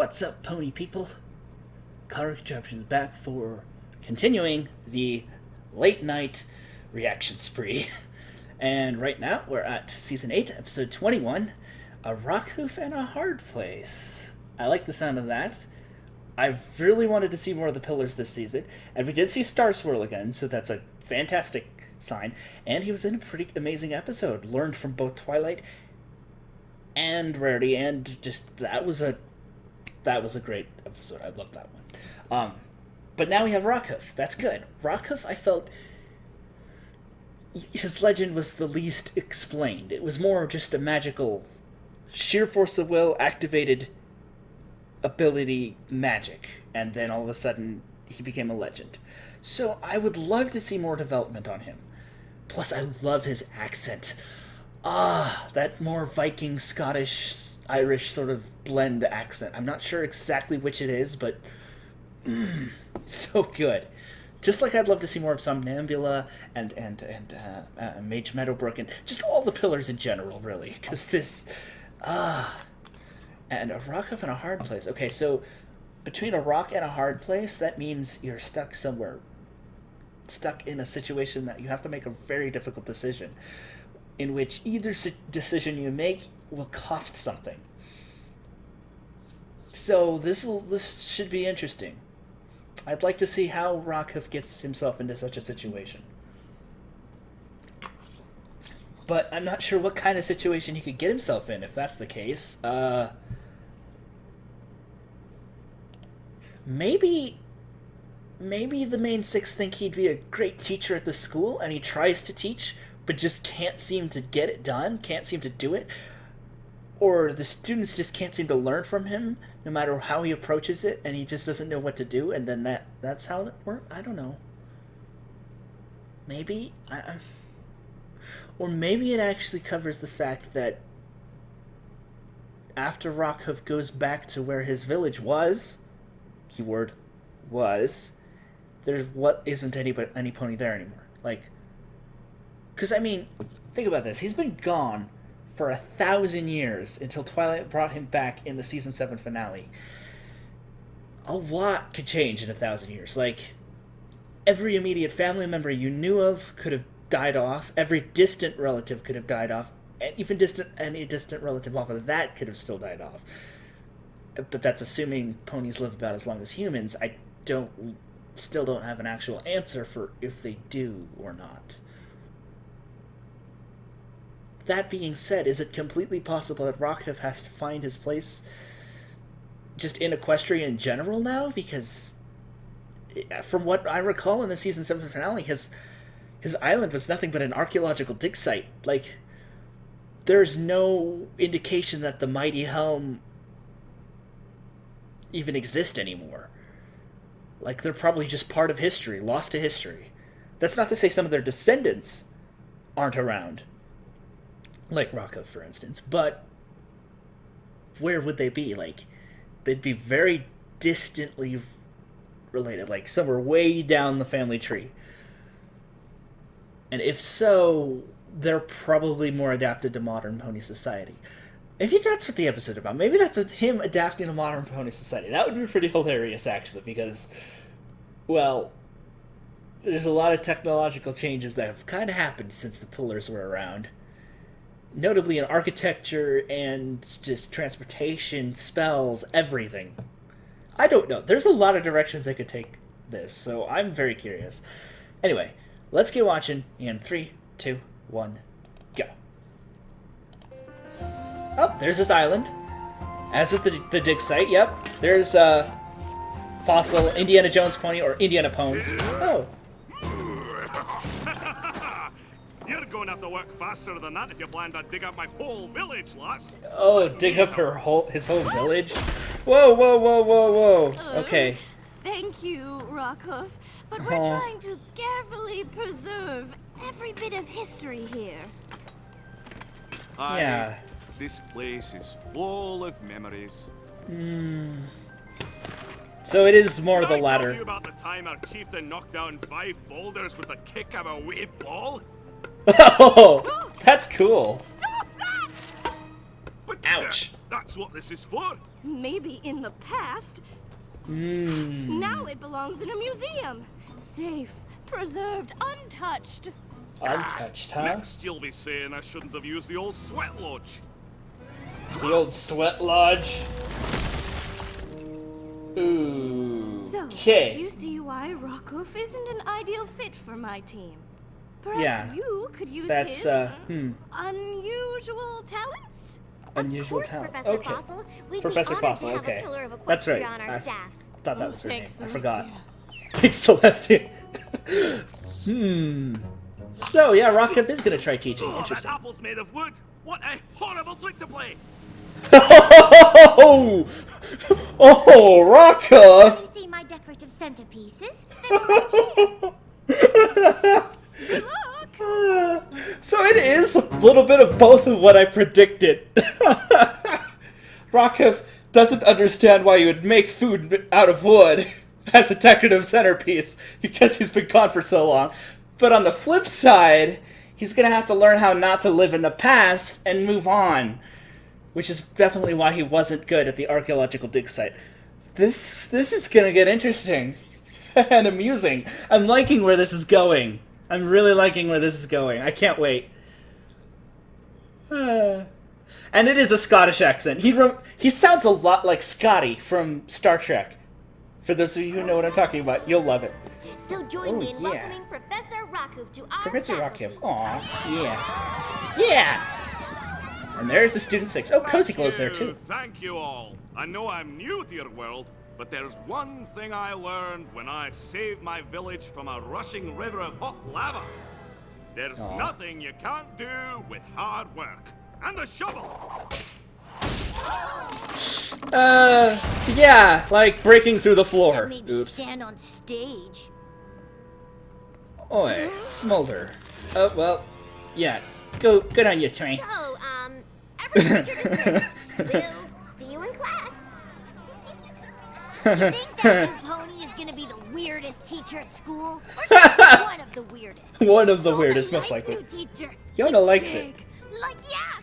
What's up, pony people? Contraptions back for continuing the late night reaction spree. And right now we're at Season 8, Episode 21, A Rockhoof and a Hard Place. I like the sound of that. I've really wanted to see more of the pillars this season, and we did see Star Swirl again, so that's a fantastic sign. And he was in a pretty amazing episode, learned from both Twilight and Rarity, and just that was a great episode. I love that one. But now we have Rockhoof. That's good. Rockhoof, I felt his legend was the least explained. It was more just a magical, sheer force of will, activated ability magic, and then all of a sudden he became a legend. So I would love to see more development on him. Plus, I love his accent. That more Viking, Scottish, Irish sort of blend accent. I'm not sure exactly which it is, but so good. Just like I'd love to see more of Somnambula and Mage Meadowbrook and just all the pillars in general, really. Because this, and a Rockhoof and a hard place. Okay, so between a rock and a hard place, that means you're stuck somewhere. Stuck in a situation that you have to make a very difficult decision, in which either decision you make will cost something. So this should be interesting. I'd like to see how Rockhoof gets himself into such a situation. But I'm not sure what kind of situation he could get himself in if that's the case. Maybe the main six think he'd be a great teacher at the school, and he tries to teach, but just can't seem to get it done, can't seem to do it. Or the students just can't seem to learn from him, no matter how he approaches it, and he just doesn't know what to do, and then that's how it works? I don't know. Maybe? Or maybe it actually covers the fact that after Rockhoof goes back to where his village was, keyword was, there's isn't any pony there anymore. Like, because I mean, think about this. He's been gone for 1,000 years until Twilight brought him back in the season 7 finale. A lot could change in 1,000 years. Like, every immediate family member you knew of could have died off. Every distant relative could have died off. And even any distant relative off of that could have still died off. But that's assuming ponies live about as long as humans. I still don't have an actual answer for if they do or not. That being said, is it completely possible that Rockhoof has to find his place just in Equestria in general now? Because from what I recall in the season 7 finale, his island was nothing but an archaeological dig site. Like, there's no indication that the Mighty Helm even exist anymore. Like, they're probably just part of history, lost to history. That's not to say some of their descendants aren't around, like Rockhoof, for instance, but where would they be? Like, they'd be very distantly related, like somewhere way down the family tree. And if so, they're probably more adapted to modern pony society. Maybe that's what the episode's about. Maybe that's him adapting to modern pony society. That would be pretty hilarious, actually, because, well, there's a lot of technological changes that have kind of happened since the pillars were around. Notably in architecture and just transportation, spells, everything. I don't know. There's a lot of directions I could take this, so I'm very curious. Anyway, let's get watching in 3, 2, 1, go. Oh, there's this island. As with the dig site, yep. There's fossil Indiana Jones pony, or Indiana Pones. Oh. You're going to have to work faster than that if you plan to dig up my whole village, lass. Oh, dig up his whole village? Whoa, whoa, whoa, whoa, whoa. Okay. Thank you, Rockhoof, but we're trying to carefully preserve every bit of history here. Yeah. This place is full of memories. So it is more the I latter. told you about the time our chieftain knocked down 5 boulders with the kick of a wee ball? Oh, that's cool. Stop that! But Ouch. that's what this is for. maybe in the past. Hmm. Now it belongs in a museum. Safe, preserved, untouched. Untouched, huh? Next, you'll be saying I shouldn't have used the old sweat lodge. The old sweat lodge. Ooh. So, Okay. you see why Rockhoof isn't an ideal fit for my team. Perhaps Yeah. you could use That's his unusual talents? unusual Of course, talent. Professor Okay. Fossil. We'd Professor be honored Fossil, to have okay. a pillar of That's right. equestria on our I staff. thought that was her name. Thanks, I forgot. Celestia. Thanks, Celestia. So yeah, Rockhoof is gonna try teaching. Oh, that Interesting. apple's made of wood. What a horrible trick to play. Oh, Rockhoof. Have you seen my decorative centerpieces? They were right here. So it is a little bit of both of what I predicted. Rockhoof doesn't understand why you would make food out of wood as a decorative centerpiece because he's been gone for so long. But on the flip side, he's going to have to learn how not to live in the past and move on, which is definitely why he wasn't good at the archaeological dig site. This is going to get interesting and amusing. I'm liking where this is going. I'm really liking where this is going. I can't wait. And it is a Scottish accent. He sounds a lot like Scotty from Star Trek. For those of you who know what I'm talking about, you'll love it. So join me in yeah. welcoming Professor Rockhoof to our Professor faculty. Rockhoof. Aw, yeah. Yeah! And there's the Student 6. Oh, Cozy Glow's there too. Thank you all. I know I'm new to your world, but there's one thing I learned when I saved my village from a rushing river of hot lava. There's nothing you can't do with hard work. And the shovel! Yeah, like breaking through the floor. Maybe Oops. stand on stage. Oi, smolder. Oh, well, yeah. Good on you, Twink. So, every teacher dismissed. We'll see you in class. You think that new pony is gonna be the weirdest teacher at school? Or just one of the weirdest? One of the Oh, weirdest, I most like likely. new teacher. Yoda likes it. Big, like yak.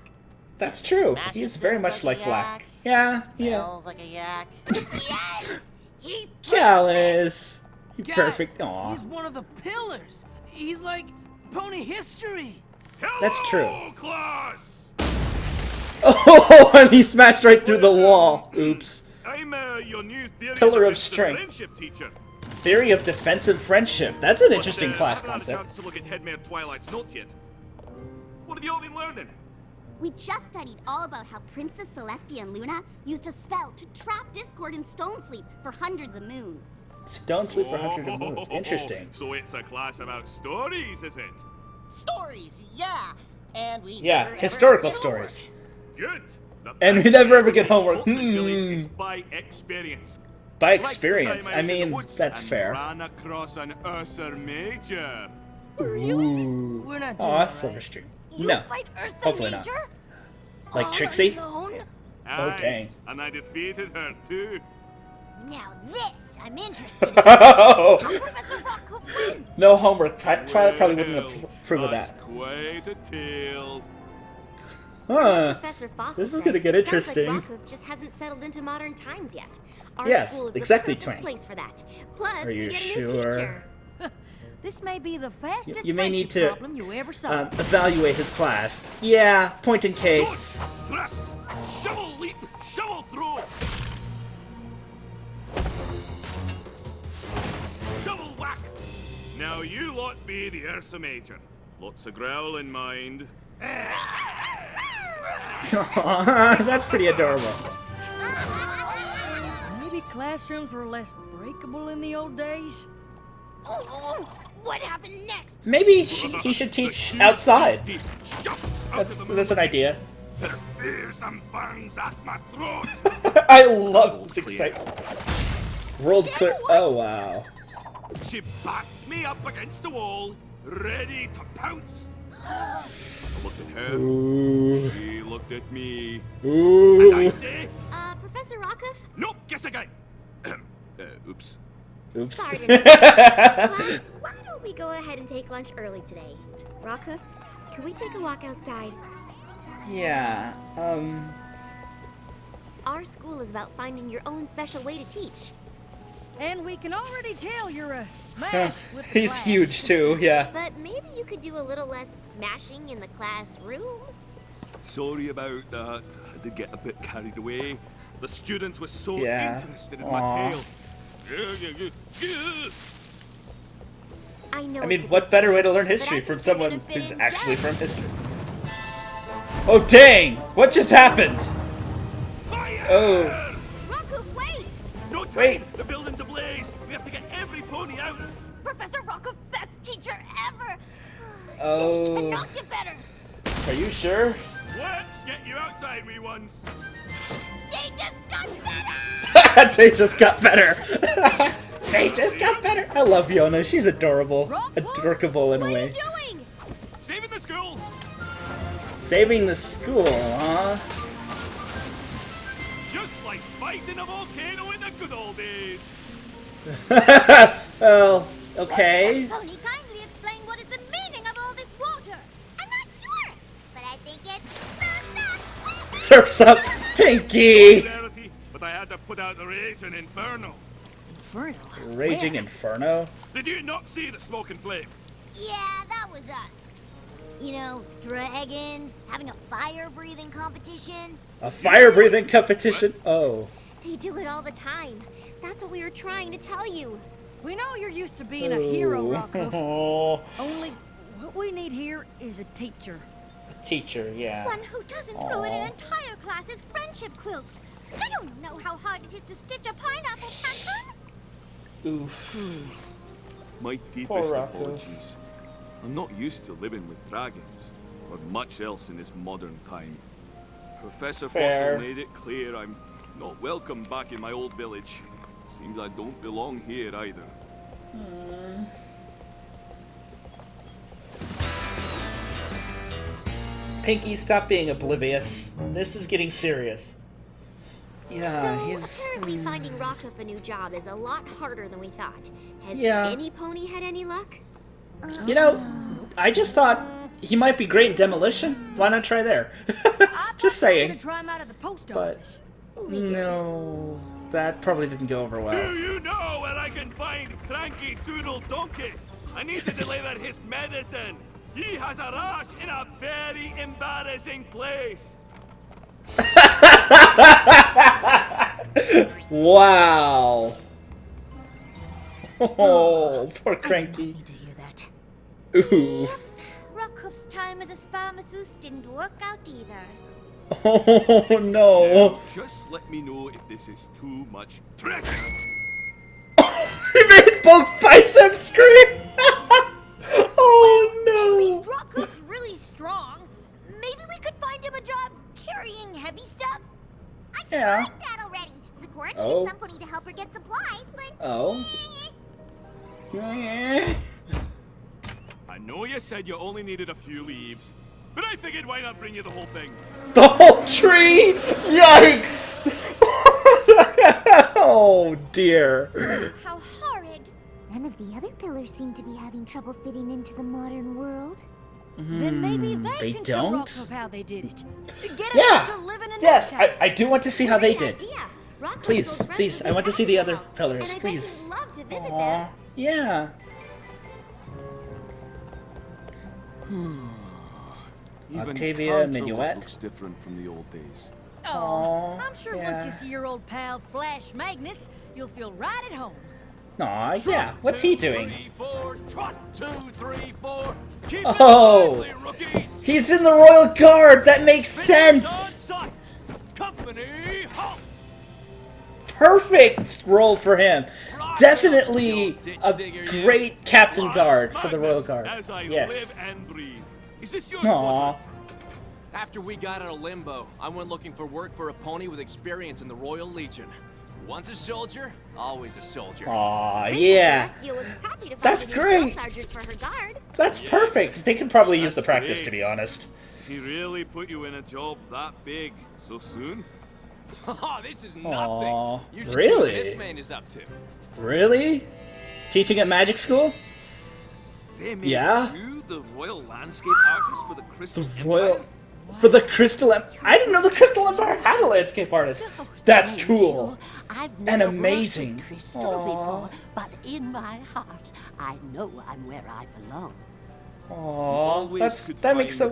That's true. Smash He's it, very feels much like like a Black. yak. Yeah, yeah. Smells like a yak. Yes! He Callus. Guys, Perfect. Aw. He's one of the pillars. He's like pony history. That's true. Hello, class! Oh, and he smashed right through the wall. Oops. I'm your new theory Pillar of defensive strength. friendship teacher. Theory of defensive friendship. That's an interesting But, class I haven't had a concept. chance to look at Headmare Twilight's notes yet. What have you all been learning? We just studied all about how Princess Celestia and Luna used a spell to trap Discord in Stone Sleep for hundreds of moons. Don't sleep for hundreds of moons. Interesting. So it's a class about stories, is it? Stories, yeah. And we Yeah, never, historical ever get stories. Good. The And we best never way ever to get teach homework. folks in Phillies is by experience. By Like the experience. time I was in the mean, woods that's and fair. Ran across an Ursa Major. Ooh. We're not doing Aw, that, Silver right? Street. You No. fight Ursa Hopefully not. Major? Like All Trixie? alone? Aye, dang. And I defeated her too. Now this, I'm interested in. Oh, Professor Rockhoof win. no homework. Twilight probably wouldn't Well, approve of that's that. quite a tale. Huh. Professor Fossil This is said, gonna get "It sounds interesting." Like Rockhoof just hasn't settled into modern times yet. Our Yes, school is exactly, the perfect Twink. place for that. Plus, Are you we get a new sure? teacher. This may be the fastest You may need friendship to problem you ever saw. evaluate his class. Yeah, point in case. Thrust, shovel leap, shovel throw. Shovel whack. Now you lot be the Ursa Major. Lots of growling, mind. Aw, that's pretty adorable. Maybe classrooms were less breakable in the old days. Oh, what happened next? Maybe he should teach outside. That's an idea. Her fearsome fangs at my throat. I love this excitement. World clear. Oh wow. She backed me up against the wall, ready to pounce. I looked at her. Ooh. She looked at me. And I Ooh. say, Professor Rockhoof? nope, guess again. Oops. Oops. Sorry to Class, why don't we go ahead and take lunch early today? Rockhoof, can we take a walk outside? Yeah. Our school is about finding your own special way to teach. And we can already tell you're a smash with the He's class. huge too, yeah. But maybe you could do a little less smashing in the classroom. Sorry about that. I did get a bit carried away. The students were so Yeah. interested in Aw. my tale. I know. I mean, it's a what bit better way to changed, learn but history I from think you're someone gonna fit who's in actually just from history? Oh dang! What just happened? Fire! Oh, Rockhoof, wait! No time! Wait. The building's ablaze! We have to get every pony out! Professor Rockhoof, best teacher ever! oh. Cannot get better! Are you sure? Let's get you outside, wee ones! They just got better! They just got better. They just got better. I love Yona. She's adorable, adorkable in a What are way. you doing? Saving the school! Saving the school, huh? Just like fighting a volcano in the good old days! Well, okay. Pony, kindly explain what is the meaning of all this water? I'm not sure, but I think it's Surf's up, Pinky. Clarity, but I had to put out the rage in Inferno. Inferno. Raging Inferno. Did you not see the smoke and flame? Yeah, that was us. You know, dragons, having a fire-breathing competition. A fire-breathing competition. Oh. They do it all the time. That's what we were trying to tell you. We know you're used to being a hero, Rockhoof. Oh. Only what we need here is a teacher. Teacher, yeah. One who doesn't ruin an entire class's friendship quilts. Do you know how hard it is to stitch a pineapple pattern? Oof. My Poor deepest Rocco. apologies. I'm not used to living with dragons, or much else in this modern time. Professor Fair. Fossil made it clear I'm not welcome back in my old village. Seems I don't belong here either. Pinky, stop being oblivious. This is getting serious. Yeah, So he's... apparently finding Rockhoof a new job is a lot harder than we thought. Has Yeah. any pony had any luck? You know, I just thought he might be great in demolition. Why not try there? Just Gonna saying. try him out at the post But office. no, that probably didn't go over Do well. you know where I can find Cranky Doodle Donkey? I need to deliver his medicine. He has a rash in a very embarrassing place. Wow. Oh, poor I did not Cranky. need to hear that. Ooh. Rockhoof's time as a spa masseuse didn't work out either. Oh no. Just let me know if this is too much pressure. He made both biceps scream. Oh At least no. Rockhoof's really strong. Maybe we could find him a job carrying heavy stuff. I Yeah. tried that already. Sakura needed Oh. somebody to help her get supplies, but... Oh. I know you said you only needed a few leaves, but I figured why not bring you the whole thing? The whole tree? Yikes! Oh dear. How horrid. None of the other pillars seem to be having trouble fitting into the modern world. Then maybe they can don't? show Rockhoof how they did it. Get Yeah. to living in Yes, this town. I do want to see how they Great did. idea. Rockhoof Please, goes friends please, with I want to see the other Rockhoof, pillars, and I bet please. he'd love to visit Aw, them. yeah. Even Octavia Contraptions Minuet. looks different from the old days. Oh, Aw, I'm sure yeah. once you see your old pal Flash Magnus, you'll feel right at home. Aw, yeah. What's he doing? 3, 4, trot, 2, 3, 4. Keep Oh. it lively, rookies. He's in the Royal Guard! That makes Finish on sense! sight. Company halt. Perfect role for him. Right Definitely up, you a ditch digger, you. great Captain Flash Guard for the Royal Magnus, Guard. As I Yes. live and breathe. Is this yours? Aw. After we got out of limbo, I went looking for work for a pony with experience in the Royal Legion. Once a soldier, always a soldier. Aw, yeah. Celestia was happy to find That's a new drill great. sergeant for her guard. That's perfect. They can probably use the That's practice, great. to be honest. She really put you in a job that big so soon? Oh, this is nothing. Aw, You should really? see what this man is up to. Really? Teaching at magic school? They made Yeah? you the royal landscape artist for the Crystal Royal... Empire? For the Crystal Empire. I didn't know the Crystal Empire had a landscape artist. That's Thank cool. you. I've And never amazing. worked with Crystal Aw. before, but in my heart, I know I'm where I belong. Aww, that makes so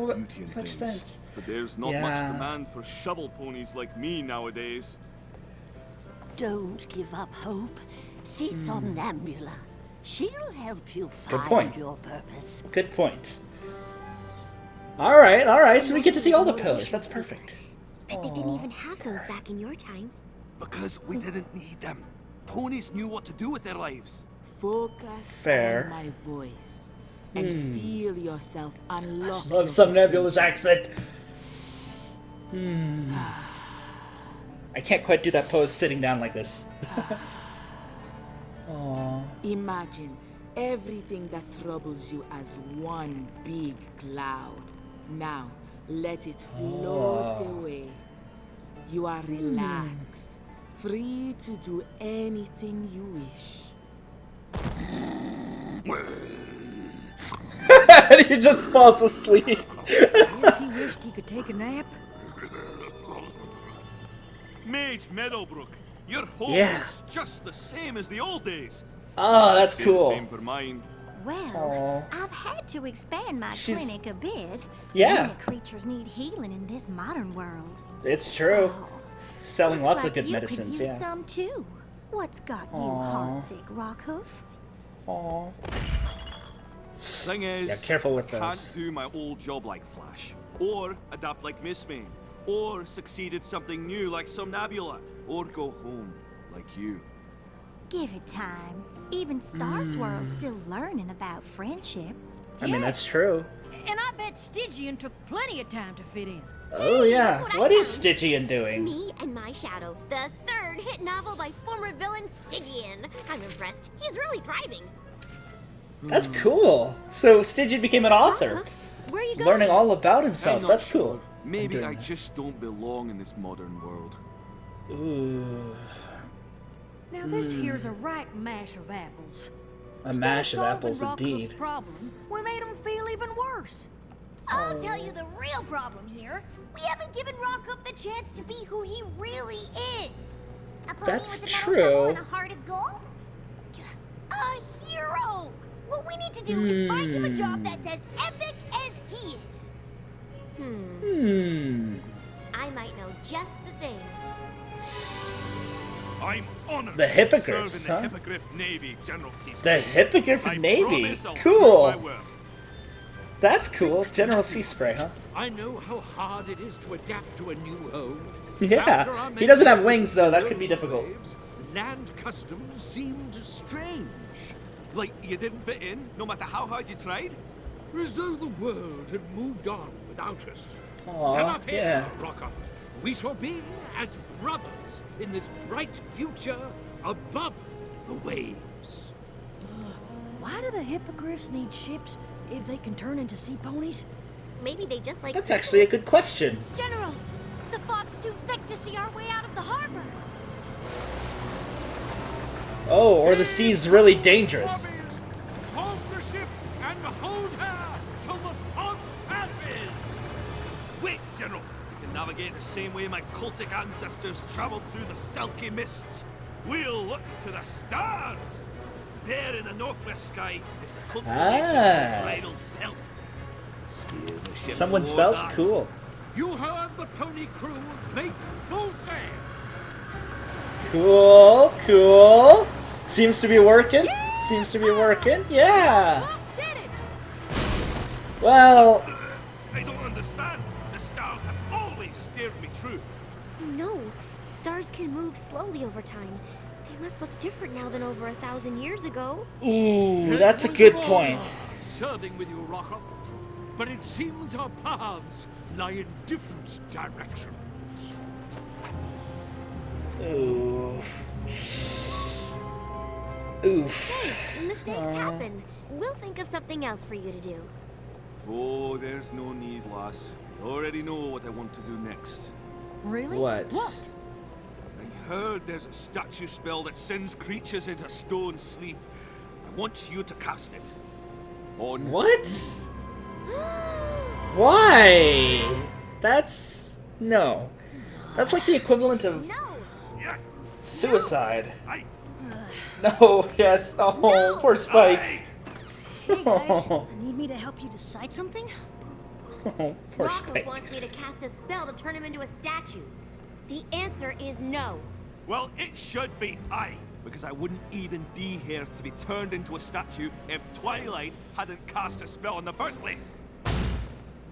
much sense. But there's not much demand for shovel ponies like me nowadays. Don't give up hope. See Somnambula. She'll help you Good find point. your purpose. Good point. Alright, so we get to see all the pillars. That's perfect. Bet they didn't even have those back in your time. Because we didn't need them. Ponies knew what to do with their lives. Focus Fair. on my voice and feel yourself unlock. Love some Nebula's accent. I can't quite do that pose sitting down like this. Aww. Imagine everything that troubles you as one big cloud. Now, let it float away. You are relaxed, free to do anything you wish. He just falls asleep. Guess he wished he could take a nap. Mage Meadowbrook, your home Yeah. is just the same as the old days. Oh, that's Say cool. The same for mine. Well, I've had to expand my She's- clinic a bit. Yeah. Many creatures need healing in this modern world. It's true. Oh, Selling looks lots like of good you medicines, could use yeah. some too. What's got you Aw. heartsick, Rockhoof? Aww. Thing is, Yeah, careful with those. can't do my old job like Flash, or adapt like Miss May, or succeed at something new like Somnambula, or go home like you. Give it time. Even Star Swirl's still learning about friendship. I mean, that's true. And I bet Stygian took plenty of time to fit in. Oh, yeah. look what I What is found. Stygian doing? Me and My Shadow, the third hit novel by former villain Stygian. I'm impressed. He's really thriving. That's cool. So Stygian became an author, Rockhoof, where are you going? learning all about I'm himself. not That's sure. cool. Maybe doing I that. just don't belong in this modern world. Ooh. Now this here's a right mash of apples. A mash of apples, Rockhoof's indeed. problem, we made him feel even worse. I'll tell you the real problem here. We haven't given Rockhoof the chance to be who he really is. A pony That's with a metal true. shovel and a heart of gold? A hero! What we need to do is find him a job that's as epic as he is. I might know just the thing. I'm honored The to Hippogriffs, serve in huh? the Hippogriff Navy, General Ceasar. The Hippogriff I Navy. promise I'll Cool. prove my worth. That's cool. General Sea Spray, huh? I know how hard it is to adapt to a new home. After Yeah. our He doesn't have many wings, though. That years could be of difficult. waves, land customs seemed strange. Like you didn't fit in, no matter how hard you tried? As though the world had moved on without us. Aw, Never fear, yeah. Rockhoof. We shall be as brothers in this bright future above the waves. Why do the hippogriffs need ships if they can turn into sea ponies? Maybe they just like. That's actually a good question. General, the fog's too thick to see our way out of the harbor. Oh, or the sea's really dangerous. Bobbies, hold the ship and hold her till the fog passes. Wait, General! We can navigate the same way my cultic ancestors traveled through the silky mists. We'll look to the stars! There in the northwest sky is the constellation of Rydal's Belt. Steer the ship Someone's toward belt? that. Cool. You heard the pony crew make full sail. Cool, cool. Seems to be working. Seems to be working. Yeah. Did it! Well, I don't understand. The stars have always steered me true. No, stars can move slowly over time. They must look different now than over 1,000 years ago. ooh, that's a good point. Serving with you, Rockhoof. But it seems our paths lie in different directions. Oof. Oof. Hey, mistakes happen. We'll think of something else for you to do. Oh, there's no need, lass. I already know what I want to do next. Really? What? What? I heard there's a statue spell that sends creatures into stone sleep. I want you to cast it. On What? Why? That's... no. That's like the equivalent of suicide. No, yes. Oh, poor Spike. Hey guys, need me to help you decide something? Oh, poor Rockhoof Spike. wants me to cast a spell to turn him into a statue. The answer is no. Well, it should be I, because I wouldn't even be here to be turned into a statue if Twilight hadn't cast a spell in the first place.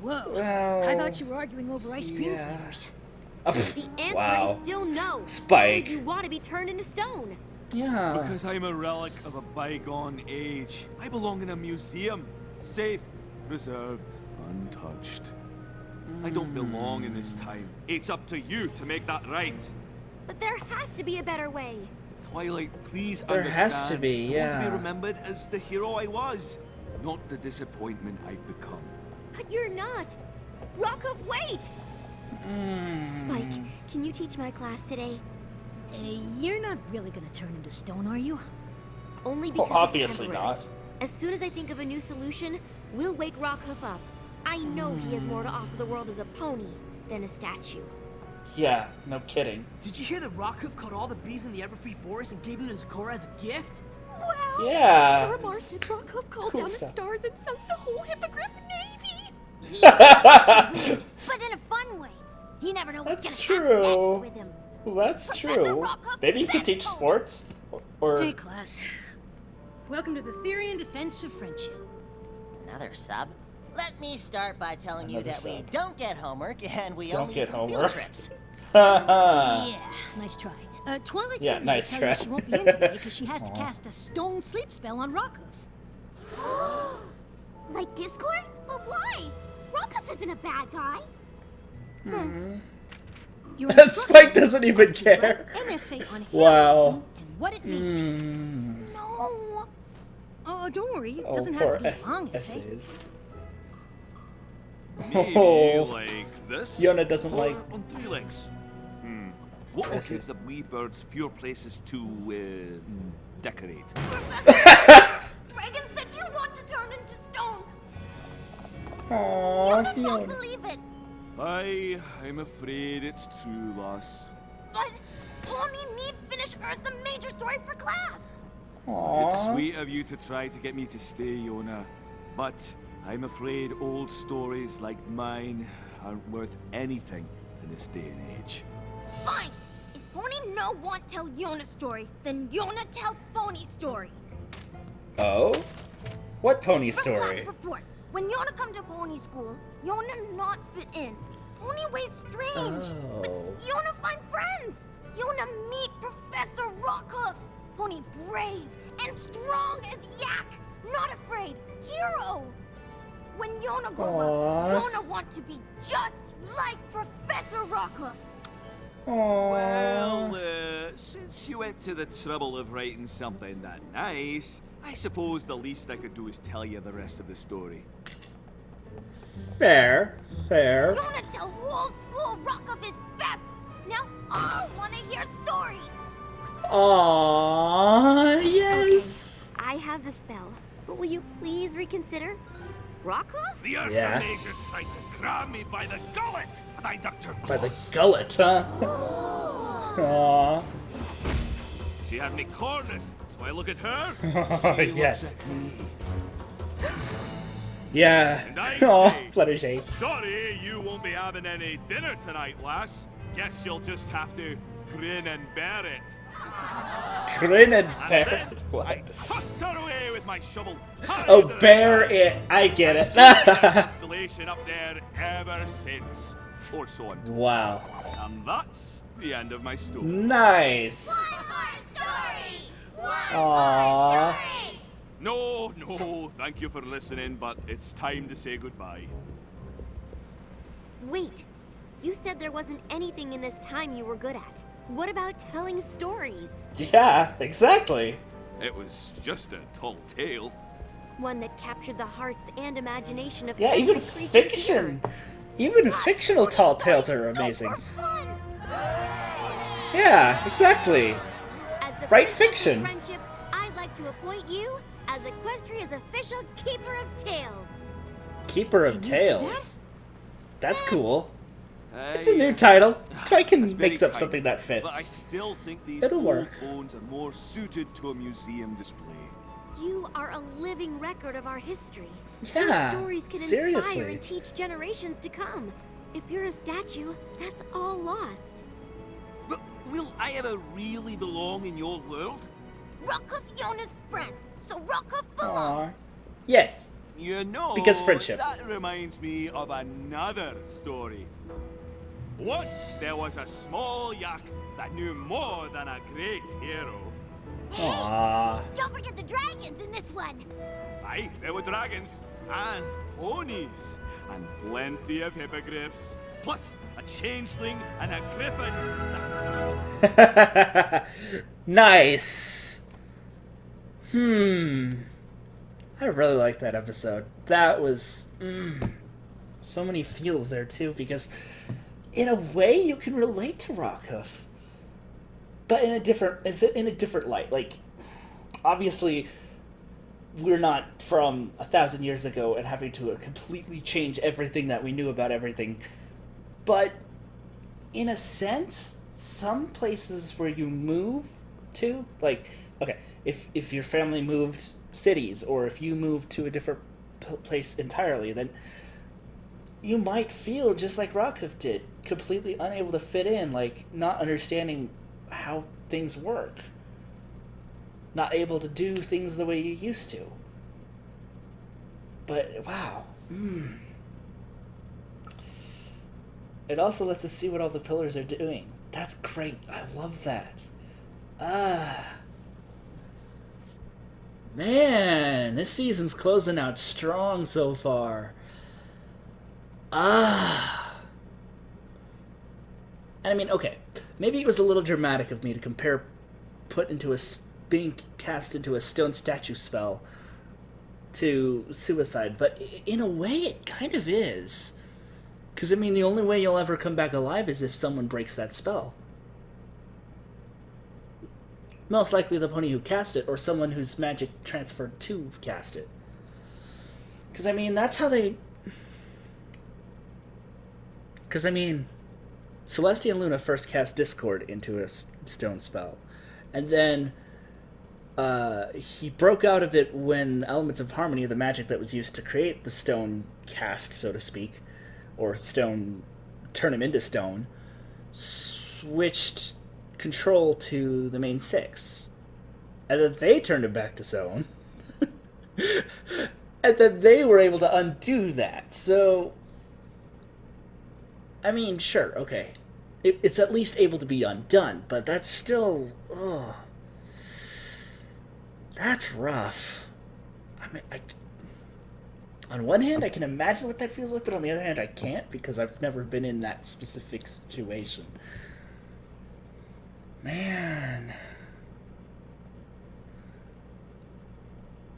Whoa, Well, I thought you were arguing over ice cream flavors. The answer Wow. is still no. Spike. You want to be turned into stone. Yeah. Because I'm a relic of a bygone age. I belong in a museum. Safe, preserved, untouched. I don't belong in this time. It's up to you to make that right. But there has to be a better way. Twilight, please There understand. has to be, I want to be yeah. remembered as the hero I was, not the disappointment I've become. But you're not. Rockhoof, wait! Spike, can you teach my class today? You're not really gonna turn into stone, are you? Only because obviously it's temporary. not. As soon as I think of a new solution, we'll wake Rockhoof up. I know he has more to offer the world as a pony than a statue. Yeah, no kidding. Did you hear that Rockhoof caught all the bees in the Everfree Forest and gave them to Zecora as a gift? Wow! Yeah. Terramar said Rockhoof called Cool down stuff. the stars and sunk the whole Hippogriff Navy! But in a fun way. You never know what's That's gonna happen true. next with him. That's true. Maybe you could teach sports? Or... Hey class. Welcome to the Theory and Defense of Friendship. Another sub? Let me start by telling you Another that we sub. don't get homework and we Don't only get do homework. field trips. Yeah, nice try. Twilight Yeah, sent me nice to tell you try. she won't be in today because she has to cast a stone sleep spell on Rockhoof. Like Discord? But why? Rockhoof isn't a bad guy. Your Spike doesn't even care. An essay on Wow. heroism and what it means to you. No. Oh, don't worry. It Oh, doesn't have poor to be a long essay. essays. Maybe Oh. like this? Yona doesn't or like on three legs. What will give essays. the wee birds fewer places to decorate? Dragon said you want to turn into stone. Aww, Yona won't Yona. believe it. I'm afraid it's true, lass. But Pony need finish Ursa major story for class. It's Aww. sweet of you to try to get me to stay, Yona. But I'm afraid old stories like mine aren't worth anything in this day and age. Fine. If Pony no want tell Yona story, then Yona tell Pony story. Oh? What pony From story? class report. When Yona come to Pony school, Yona not fit in. Pony ways strange. But Oh. Yona find friends. Yona meet Professor Rockhoof. Pony brave and strong as yak. Not afraid. Hero. When Yona grow Aw. up, Yona want to be just like Professor Rockhoof. Well, since you went to the trouble of writing something that nice, I suppose the least I could do is tell you the rest of the story. Fair. Fair. Yona tell whole school Rockhoof is best. Now all want to hear story. Aww, yes. I have the spell, but will you please reconsider? Rockhoof? The Ursa Yeah. Major tried to grab me by the gullet, but I ducked her By the claws. gullet, huh? Aww. She had me cornered, so I look at her. Oh, She yes. looks at me. Yeah. And I Oh, say, Fluttershy. sorry, you won't be having any dinner tonight, lass. Guess you'll just have to grin and bear it. Grin and And bear then it. I What? tossed her away with my shovel. Oh, bear it. I get it. She's been an installation up there ever since. Or so on. Wow. And that's the end of my story. Nice. One more story. One Aww. story. No, thank you for listening, but it's time to say goodbye. Wait. You said there wasn't anything in this time you were good at. What about telling stories? Yeah, exactly. It was just a tall tale. One that captured the hearts and imagination of Yeah, every even creature fiction. Even fictional tall tales are amazing. Yeah, exactly. As the Write Princess of fiction. Friendship, I'd like to appoint you as Equestria's official Keeper of Tales. Keeper of Can you do Tales. That's cool. It's a new title. I can That's very mix up kind, something that fits. But I still think these It'll old work. bones are more suited to a museum display. You are a living record of our history. Yeah, Your stories can seriously. inspire and teach generations to come. If you're a statue, that's all lost. But will I ever really belong in your world? Rockhoof Yona's friend, so Rockhoof belongs. Aw. Yes. You know, Because friendship. That reminds me of another story. Once there was a small yak that knew more than a great hero. Aww. Don't forget the dragons in this one. Aye, there were dragons and ponies and plenty of hippogriffs, plus a changeling and a griffin. Nice. I really liked that episode. That was so many feels there too, because in a way you can relate to Rockhoof, but in a different light. Like, obviously, we're not from 1,000 years ago and having to completely change everything that we knew about everything, but in a sense, some places where you move to, like, okay, if your family moved cities, or if you moved to a different place entirely, then you might feel just like Rockhoof did, completely unable to fit in, like not understanding how things work, not able to do things the way you used to. But wow, it also lets us see what all the pillars are doing. That's great. I love that. Man, this season's closing out strong so far. And I mean, okay, maybe it was a little dramatic of me to compare being cast into a stone statue spell to suicide, but in a way it kind of is. Because, I mean, the only way you'll ever come back alive is if someone breaks that spell. Most likely the pony who cast it, or someone whose magic transferred to cast it. Because, I mean, that's how they... Because, I mean, Celestia and Luna first cast Discord into a stone spell. And then he broke out of it when elements of harmony, the magic that was used to create the stone cast, so to speak, or stone, turn him into stone, switched control to the main six. And then they turned him back to stone. And then they were able to undo that. So, I mean, sure, okay. It's at least able to be undone, but that's still... Oh, that's rough. I mean, on one hand, I can imagine what that feels like, but on the other hand, I can't, because I've never been in that specific situation. Man.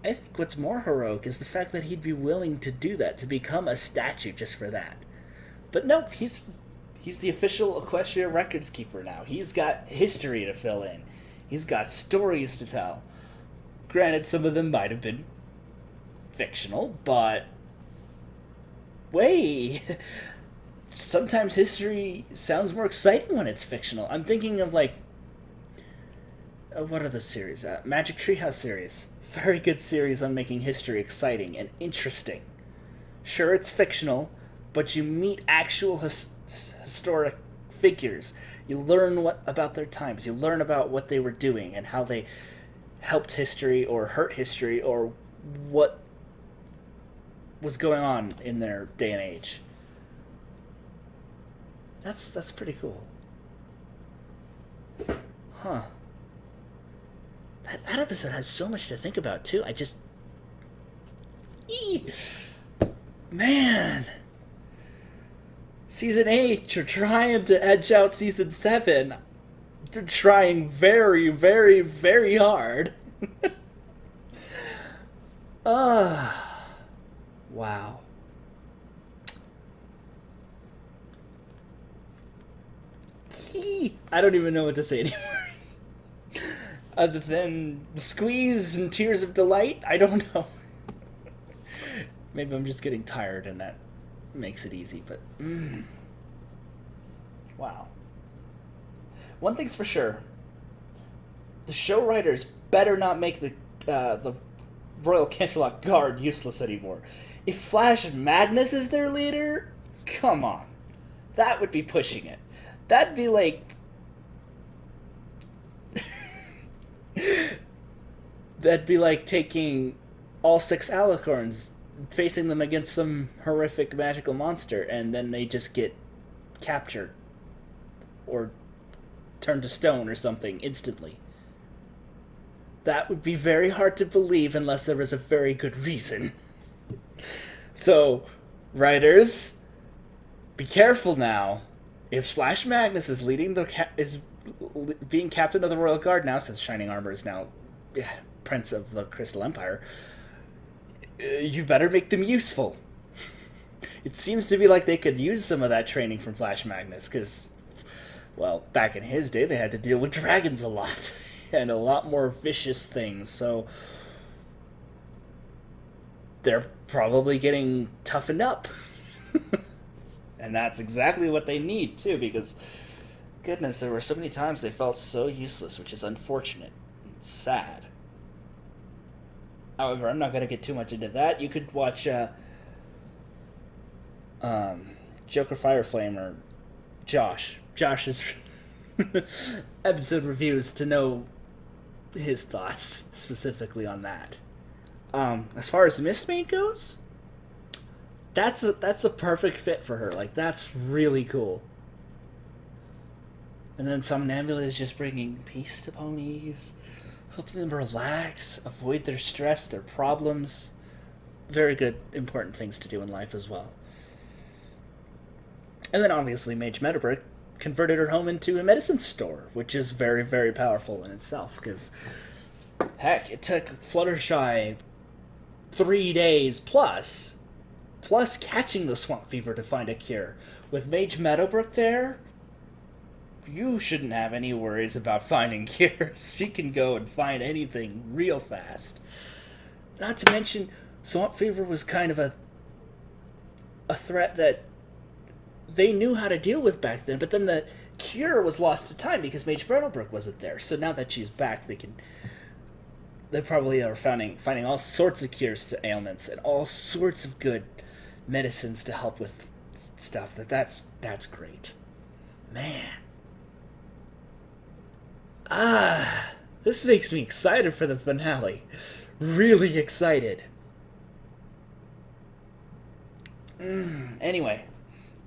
I think what's more heroic is the fact that he'd be willing to do that, to become a statue just for that. But no, he's the official Equestria records keeper now. He's got history to fill in. He's got stories to tell. Granted, some of them might have been fictional, but... Wait! Sometimes history sounds more exciting when it's fictional. I'm thinking of, like... what are the series? Magic Treehouse series. Very good series on making history exciting and interesting. Sure, it's fictional, but you meet actual historic figures. You learn about their times. You learn about what they were doing and how they helped history or hurt history or what was going on in their day and age. That's pretty cool. Huh. That episode has so much to think about, too. I just... Man! Season 8, you're trying to edge out Season 7. You're trying very, very, very hard. Wow. I don't even know what to say anymore. Other than squeeze and tears of delight, I don't know. Maybe I'm just getting tired and that makes it easy, but... Wow. One thing's for sure. The show writers better not make the Royal Canterlot Guard useless anymore. If Flash Magnus is their leader, come on. That would be pushing it. That'd be like... That'd be like taking all 6 alicorns, facing them against some horrific magical monster, and then they just get captured. Or turned to stone or something instantly. That would be very hard to believe unless there was a very good reason. So, writers, be careful now. If Flash Magnus is leading being captain of the Royal Guard now, since Shining Armor is now Prince of the Crystal Empire, you better make them useful. It seems to be like they could use some of that training from Flash Magnus, because, well, back in his day they had to deal with dragons a lot, and a lot more vicious things, so they're probably getting toughened up. And that's exactly what they need, too, because, goodness, there were so many times they felt so useless, which is unfortunate and sad. However, I'm not going to get too much into that. You could watch Joker Fireflame or Josh's episode reviews to know his thoughts specifically on that. As far as Mistmate goes, that's a perfect fit for her. Like, that's really cool. And then Somnambula is just bringing peace to ponies, helping them relax, avoid their stress, their problems. Very good, important things to do in life as well. And then obviously Mage Meadowbrook converted her home into a medicine store, which is very, very powerful in itself, because, heck, it took Fluttershy 3 days plus catching the swamp fever to find a cure. With Mage Meadowbrook there, you shouldn't have any worries about finding cures. She can go and find anything real fast. Not to mention, swamp fever was kind of a threat that they knew how to deal with back then, but then the cure was lost to time because Mage Meadowbrook wasn't there. So now that she's back, they probably are finding all sorts of cures to ailments and all sorts of good medicines to help with stuff. That's great. Man. This makes me excited for the finale. Really excited. Anyway,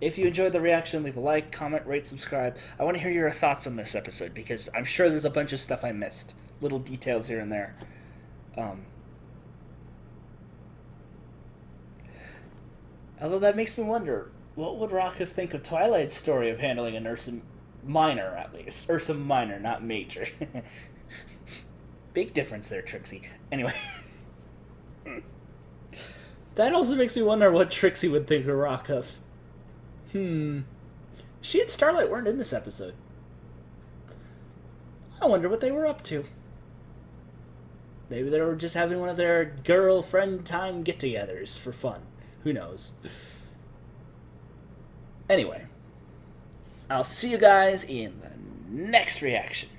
if you enjoyed the reaction, leave a like, comment, rate, subscribe. I want to hear your thoughts on this episode, because I'm sure there's a bunch of stuff I missed. Little details here and there. Although that makes me wonder, what would Rockhoof think of Twilight's story of handling an Ursa Minor, at least? Ursa Minor, not Major. Big difference there, Trixie. Anyway. That also makes me wonder what Trixie would think of Rockhoof. She and Starlight weren't in this episode. I wonder what they were up to. Maybe they were just having one of their girlfriend time get-togethers for fun. Who knows? Anyway, I'll see you guys in the next reaction.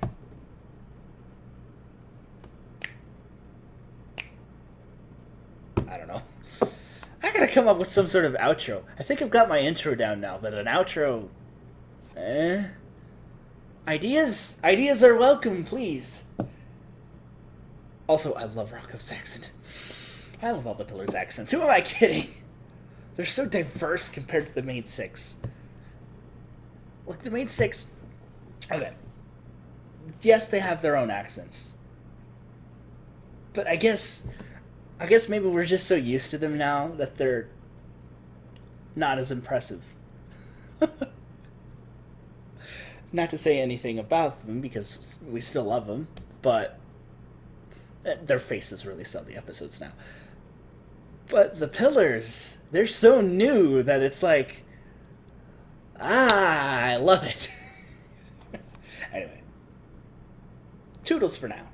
I don't know. I gotta come up with some sort of outro. I think I've got my intro down now, but an outro... Ideas? Ideas are welcome, please. Also, I love Rockhoof's accent. I love all the Pillars' accents. Who am I kidding? They're so diverse compared to the main 6. Look, the main 6... Okay. Yes, they have their own accents. But I guess maybe we're just so used to them now that they're not as impressive. Not to say anything about them, because we still love them, but their faces really sell the episodes now. But the Pillars, they're so new that it's like, I love it. Anyway, toodles for now.